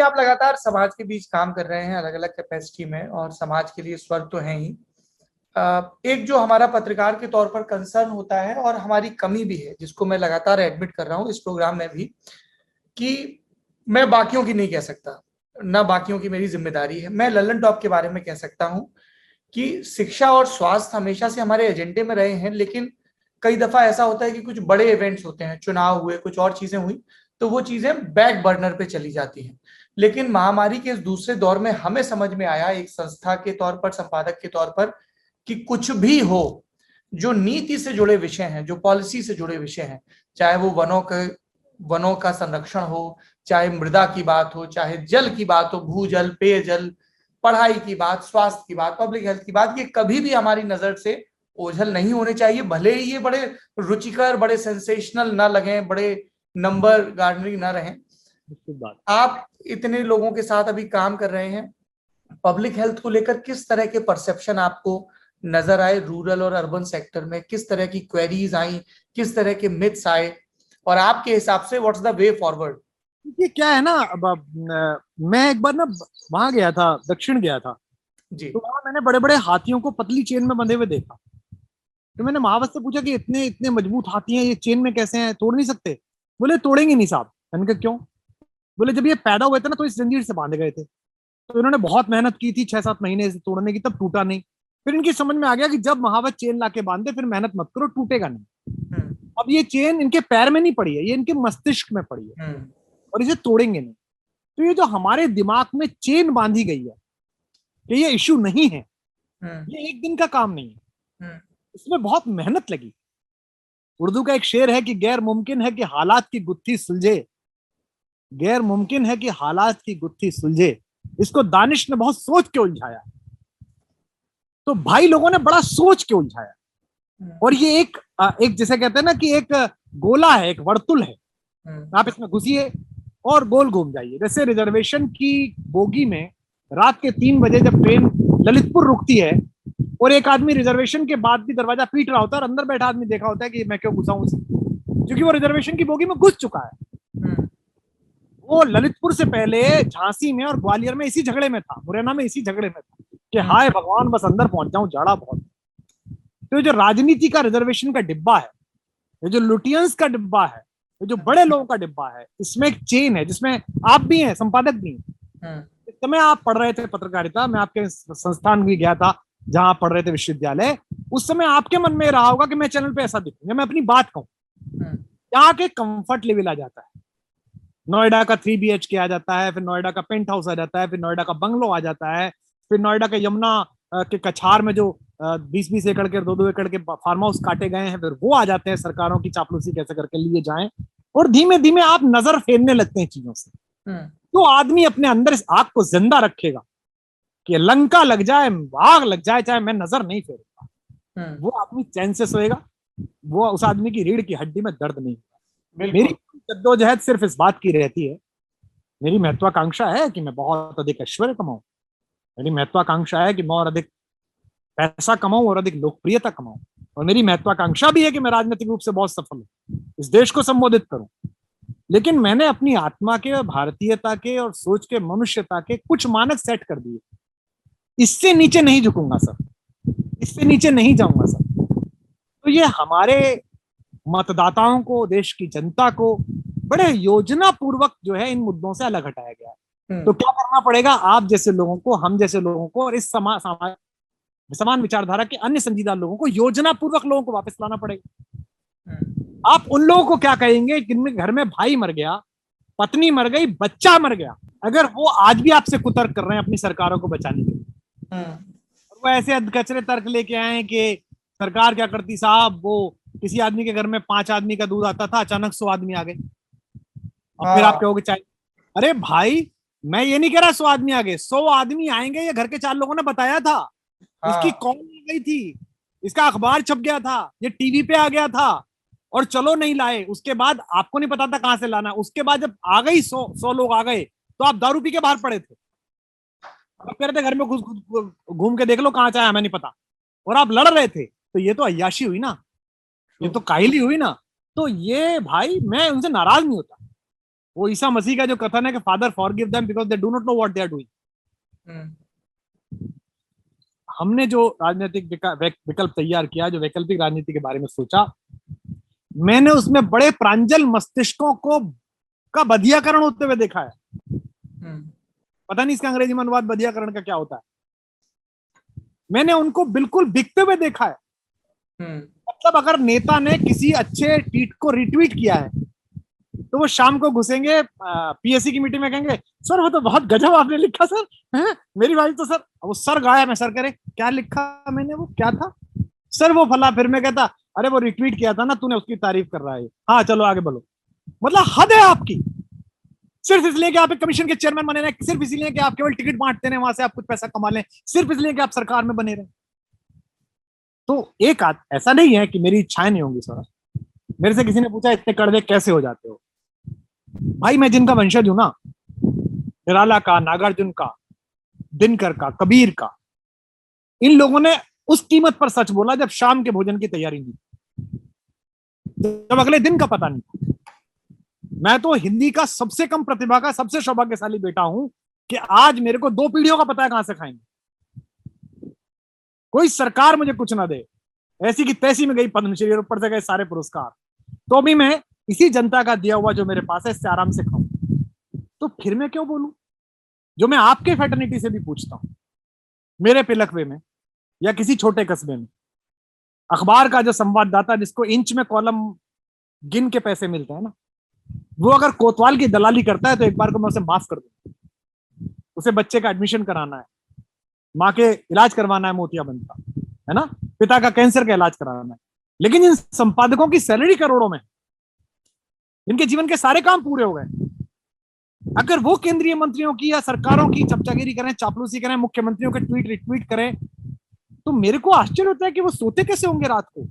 आप लगातार समाज के बीच काम कर रहे हैं अलग अलग कैपेसिटी में, और समाज के लिए स्वर तो है ही। एक जो हमारा पत्रकार के तौर पर कंसर्न होता है और हमारी कमी भी है, जिसको मैं लगातार एडमिट कर रहा हूँ इस प्रोग्राम में भी, कि मैं बाकियों की नहीं कह सकता, ना बाकियों की मेरी जिम्मेदारी है। मैं लल्लन टॉप के बारे में कह सकता हूँ कि शिक्षा और स्वास्थ्य हमेशा से हमारे एजेंडे में रहे हैं, लेकिन कई दफा ऐसा होता है कि कुछ बड़े इवेंट्स होते हैं, चुनाव हुए, कुछ और चीजें हुई, तो वो चीजें बैक बर्नर पे चली जाती हैं। लेकिन महामारी के इस दूसरे दौर में हमें समझ में आया, एक संस्था के तौर पर, संपादक के तौर पर, कि कुछ भी हो, जो नीति से जुड़े विषय हैं, जो पॉलिसी से जुड़े विषय हैं, चाहे वो वनों का संरक्षण हो, चाहे मृदा की बात हो, चाहे जल की बात हो, भूजल, पेयजल, पढ़ाई की बात, स्वास्थ्य की बात, पब्लिक हेल्थ की बात, ये कभी भी हमारी नजर से ओझल नहीं होने चाहिए। भले ही ये बड़े रुचिकर, बड़े सेंसेशनल ना लगे, बड़े नंबर गार्डनिंग ना रहे। आप इतने लोगों के साथ अभी काम कर रहे हैं, पब्लिक हेल्थ को लेकर किस तरह के परसेप्शन आपको नजर आए? रूरल और अर्बन सेक्टर में किस तरह की क्वेरीज आई, किस तरह के मिथ्स आए, और आपके हिसाब से व्हाट्स द वे फॉरवर्ड? ये क्या है ना, मैं एक बार ना वहां गया था, दक्षिण गया था जी। तो वहां मैंने बड़े बड़े हाथियों को पतली चेन में बंधे हुए देखा। तो मैंने महावत से पूछा कि इतने इतने मजबूत हाथी हैं, ये चेन में कैसे हैं, तोड़ नहीं सकते? बोले तोड़ेंगे नहीं साहब। मैंने कहा क्यों? बोले जब ये पैदा हुए थे ना तो इस जंजीर से बांधे गए थे, तो इन्होंने बहुत मेहनत की थी 6-7 महीने इसे तोड़ने की, तब टूटा नहीं। फिर इनकी समझ में आ गया कि जब महावत चेन लाके बांधे फिर मेहनत मत करो, टूटेगा नहीं। अब ये चेन इनके पैर में नहीं पड़ी है, ये इनके मस्तिष्क में पड़ी है, और इसे तोड़ेंगे नहीं। तो ये जो हमारे दिमाग में चेन बांधी गई है कि ये इश्यू नहीं है, ये एक दिन का काम नहीं है, इसमें बहुत मेहनत लगी। उर्दू का एक शेर है कि गैर मुमकिन है कि हालात की गुत्थी सुलझे, गैर मुमकिन है कि हालात की गुत्थी सुलझे, इसको दानिश ने बहुत सोच के उलझाया। तो भाई लोगों ने बड़ा सोच के उलझाया, और ये एक जैसे कहते हैं ना कि एक गोला है, एक वर्तुल है, आप इसमें घुसिए और गोल घूम जाइए। जैसे रिजर्वेशन की बोगी में रात के 3 बजे जब ट्रेन ललितपुर रुकती है और एक आदमी रिजर्वेशन के बाद भी दरवाजा पीट रहा होता है और अंदर बैठा आदमी देखा होता है कि मैं क्यों घुसा हूं, क्योंकि वो रिजर्वेशन की बोगी में घुस चुका है। वो ललितपुर से पहले झांसी में और ग्वालियर में इसी झगड़े में था, मुरैना में इसी झगड़े में था कि हाय भगवान बस अंदर पहुंच जाऊं, जाड़ा बहुत। तो जो राजनीति का रिजर्वेशन का डिब्बा है, ये जो लुटियंस का डिब्बा है, ये जो बड़े लोगों का डिब्बा है, इसमें एक चेन है जिसमें आप भी हैं, संपादक भी हैं। इस समय आप पढ़ रहे थे पत्रकारिता, मैं आपके संस्थान भी गया था जहां आप पढ़ रहे थे, विश्वविद्यालय। उस समय आपके मन में रहा होगा कि मैं चैनल पे ऐसा दिखूंगा, मैं अपनी बात कहूं। यहाँ के कंफर्ट लेवल आ जाता है, नोएडा का 3 BHK आ जाता है, फिर नोएडा का पेंट हाउस आ जाता है, फिर नोएडा का बंगलो आ जाता है, फिर नोएडा के यमुना के कछार में जो 20-20 एकड़ के 2-2 एकड़ के फार्म हाउस काटे गए हैं, फिर वो आ जाते हैं, सरकारों की चापलूसी कैसे करके लिए जाएं, और धीमे धीमे आप नजर फेरने लगते हैं चीजों से। तो आदमी अपने अंदर इस आग को जिंदा रखेगा कि लंका लग जाए, आग लग जाए, चाहे मैं नजर नहीं फेरूंगा, वो आदमी चैन से सोएगा, वो उस आदमी की रीढ़ की हड्डी में दर्द नहीं होगा। मेरी जद्दोजहद सिर्फ इस बात की रहती है, मेरी महत्वाकांक्षा है कि मैं बहुत अधिक ऐश्वर्य कमाऊं, मेरी महत्वाकांक्षा है कि मैं और अधिक पैसा कमाऊं और अधिक लोकप्रियता कमाऊं, और मेरी महत्वाकांक्षा भी है कि मैं राजनीतिक रूप से बहुत सफल हूं, इस देश को संबोधित करूं। लेकिन मैंने अपनी आत्मा के, भारतीयता के और सोच के, मनुष्यता के कुछ मानक सेट कर दिए। इससे नीचे नहीं झुकूंगा सर, इससे नीचे नहीं जाऊंगा सर। तो ये हमारे मतदाताओं को, देश की जनता को बड़े योजना पूर्वक जो है इन मुद्दों से अलग हटाया गया है। तो क्या करना पड़ेगा? आप जैसे लोगों को, हम जैसे लोगों को, और इस समान विचारधारा के अन्य संजीदा लोगों को योजना पूर्वक लोगों को वापस लाना पड़ेगा। आप उन लोगों को क्या कहेंगे जिनमें घर में भाई मर गया, पत्नी मर गई, बच्चा मर गया, अगर वो आज भी आपसे कुतर्क कर रहे हैं अपनी सरकारों को बचाने के लिए, और वो ऐसे अधकचरे तर्क लेके आए कि सरकार क्या करती साहब, वो किसी आदमी के घर में 5 आदमी का दूध आता था, अचानक 100 आदमी आ गए। अब फिर आप कहोगे चाहिए, अरे भाई मैं ये नहीं कह रहा 100 आदमी आ गए, 100 आदमी आएंगे ये घर के 4 लोगों ने बताया था, इसकी कॉल आ गई थी, इसका अखबार छप गया था, ये टीवी पे आ गया था, और चलो नहीं लाए, उसके बाद आपको नहीं पता था कहां से लाना, उसके बाद जब आ गई 100 लोग आ गए तो आप दारू पी के बाहर पड़े थे, अब कह रहे थे घर में घूम के देख लो कहां से, हमें नहीं पता, और आप लड़ रहे थे। तो ये तो अय्याशी हुई ना, ये तो काहिली हुई ना। तो ये भाई मैं उनसे नाराज नहीं होता, वो ईसा मसीह का जो कथन है कि father forgive them because they do not know what they are doing. हमने जो राजनीतिक विकल्प तैयार किया, जो वैकल्पिक राजनीति के बारे में सोचा, मैंने उसमें बड़े प्रांजल मस्तिष्कों को का बधियाकरण होते हुए देखा है। पता नहीं इसका अंग्रेजी में अनुवाद बधियाकरण का क्या होता है। मैंने उनको बिल्कुल बिकते हुए देखा है। मतलब अगर नेता ने किसी अच्छे ट्वीट को रिट्वीट किया है तो वो शाम को घुसेंगे पीएससी की मीटिंग में, कहेंगे सर वो तो बहुत गजब आपने लिखा सर, हैं? मेरी वाइफ तो सर, वो सर गाया, मैं सर करे क्या लिखा मैंने, वो क्या था सर, वो फला, फिर मैं कहता अरे वो रिट्वीट किया था ना तूने, उसकी तारीफ कर रहा है, हाँ चलो आगे बोलो। मतलब हद है आपकी। सिर्फ इसलिए कि आप एक कमीशन के चेयरमैन बने रहे, सिर्फ इसलिए कि आप केवल टिकट बांटते रहे, वहां से आप कुछ पैसा कमा लें, सिर्फ इसलिए कि आप सरकार में बने रहे। तो एक ऐसा नहीं है कि मेरी इच्छाएं नहीं होंगी सर। मेरे से किसी ने पूछा इतने कड़वे कैसे हो जाते हो। भाई मैं जिनका वंशज हूं ना, निराला का, नागार्जुन का, दिनकर का, कबीर का, इन लोगों ने उस कीमत पर सच बोला जब शाम के भोजन की तैयारी नहीं, जब अगले दिन का पता नहीं। मैं तो हिंदी का सबसे कम प्रतिभा का सबसे सौभाग्यशाली बेटा हूं कि आज मेरे को 2 पीढ़ियों का पता है कहां से खाएंगे। कोई सरकार मुझे कुछ ना दे, ऐसी की तैसी में गई पद्मश्री और ऊपर से गए सारे पुरस्कार, तो भी मैं इसी जनता का दिया हुआ जो मेरे पास है इससे आराम से खाऊं। तो फिर मैं क्यों बोलूं? जो मैं आपके फैटर्निटी से भी पूछता हूं, मेरे पिलखवे में या किसी छोटे कस्बे में अखबार का जो संवाददाता जिसको इंच में कॉलम गिन के पैसे मिलते हैं ना, वो अगर कोतवाल की दलाली करता है तो एक बार को मैं उसे माफ कर दूं। उसे बच्चे का एडमिशन कराना है, माँ के इलाज करवाना है मोतियाबिंद का, है ना, पिता का कैंसर का इलाज कराना है, लेकिन इन संपादकों की सैलरी करोड़ों में, इनके जीवन के सारे काम पूरे हो गए। अगर वो केंद्रीय मंत्रियों की या सरकारों की चमचागिरी करें, चापलूसी करें, मुख्यमंत्रियों के ट्वीट रिट्वीट करें, तो मेरे को आश्चर्य होता है कि वो सोते कैसे होंगे रात को।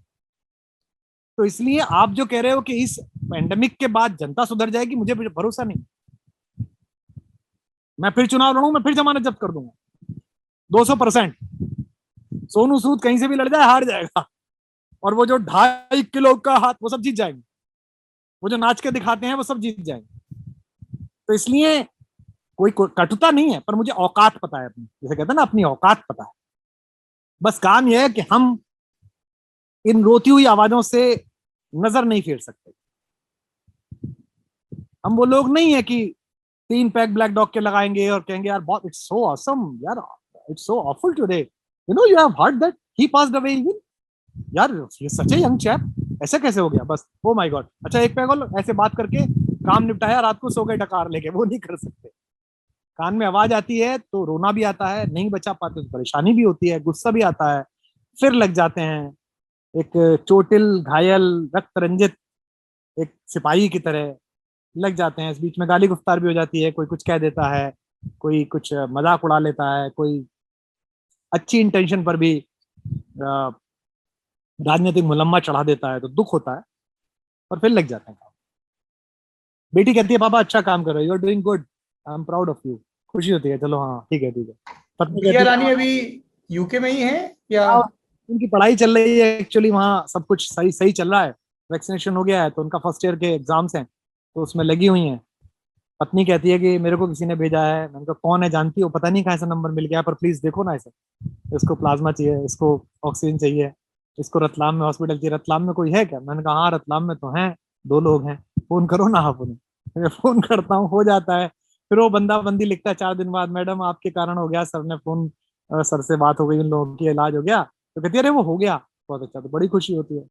तो इसलिए आप जो कह रहे हो कि इस पैंडेमिक के बाद जनता सुधर जाएगी, मुझे भरोसा नहीं। मैं फिर चुनाव लड़ूं, मैं फिर जमानत जब्त कर दूंगा 200%। सोनू सूद कहीं से भी लड़ जाए हार जाएगा, और वो जो 2.5 किलो का हाथ वो सब जीत जाएंगे, वो जो नाच के दिखाते हैं वो सब जीत जाएंगे। तो इसलिए कोई कटुता नहीं है, पर मुझे औकात पता है अपनी, जैसे कहते हैं ना अपनी औकात पता है। बस काम यह है कि हम इन रोती हुई आवाजों से नजर नहीं फेर सकते। हम वो लोग नहीं है कि 3 पैक ब्लैक डॉग के लगाएंगे और कहेंगे यार बहुत इट्स सो ऑसम यार, it's so awful today, you know you have heard that he passed away even, यार ये सच है यंग चैप, ऐसा कैसे हो गया, बस ओ माय गॉड, अच्छा एक पैक और ऐसे बात करके काम निपटाया, रात को सो गए डकार लेके, वो नहीं कर सकते। कान में आवाज आती है तो रोना भी आता है, नहीं बचा पाते तो परेशानी भी होती है, गुस्सा भी आता है, फिर लग जाते हैं एक चोटिल घायल रक्त रंजित एक सिपाही की तरह लग जाते हैं। इस बीच में गाली गुफ्तार भी हो जाती है, कोई कुछ कह देता है, कोई कुछ मजाक उड़ा लेता है, कोई अच्छी इंटेंशन पर भी राजनीतिक मुलम्मा चढ़ा देता है, तो दुख होता है और फिर लग जाते हैं। बेटी कहती है पापा अच्छा काम कर रहे हो, you are doing good, I am proud of you, खुशी होती है, चलो हाँ ठीक है ठीक है। पत्नी रानी अभी यूके में ही है या? उनकी पढ़ाई चल रही है, एक्चुअली वहाँ सब कुछ सही सही चल रहा है, वैक्सीनेशन हो गया है, तो उनका फर्स्ट ईयर के एग्जाम्स हैं तो उसमें लगी हुई हैं। पत्नी कहती है कि मेरे को किसी ने भेजा है, मैंने कहा कौन है जानती हो, पता नहीं कहाँ से नंबर मिल गया, पर प्लीज देखो ना इसे, इसको प्लाज्मा चाहिए, इसको ऑक्सीजन चाहिए, इसको रतलाम में हॉस्पिटल चाहिए। रतलाम में कोई है क्या? मैंने कहा हाँ रतलाम में तो हैं, 2 लोग हैं, फोन करो ना आप उन्हें। मैं फोन करता हूँ, हो जाता है, फिर वो बंदा बंदी लिखता है 4 दिन बाद, मैडम आपके कारण हो गया, सर ने फोन, सर से बात हो गई, इन लोगों की इलाज हो गया, तो कहती है अरे वो हो गया, बहुत अच्छा, तो बड़ी खुशी होती है।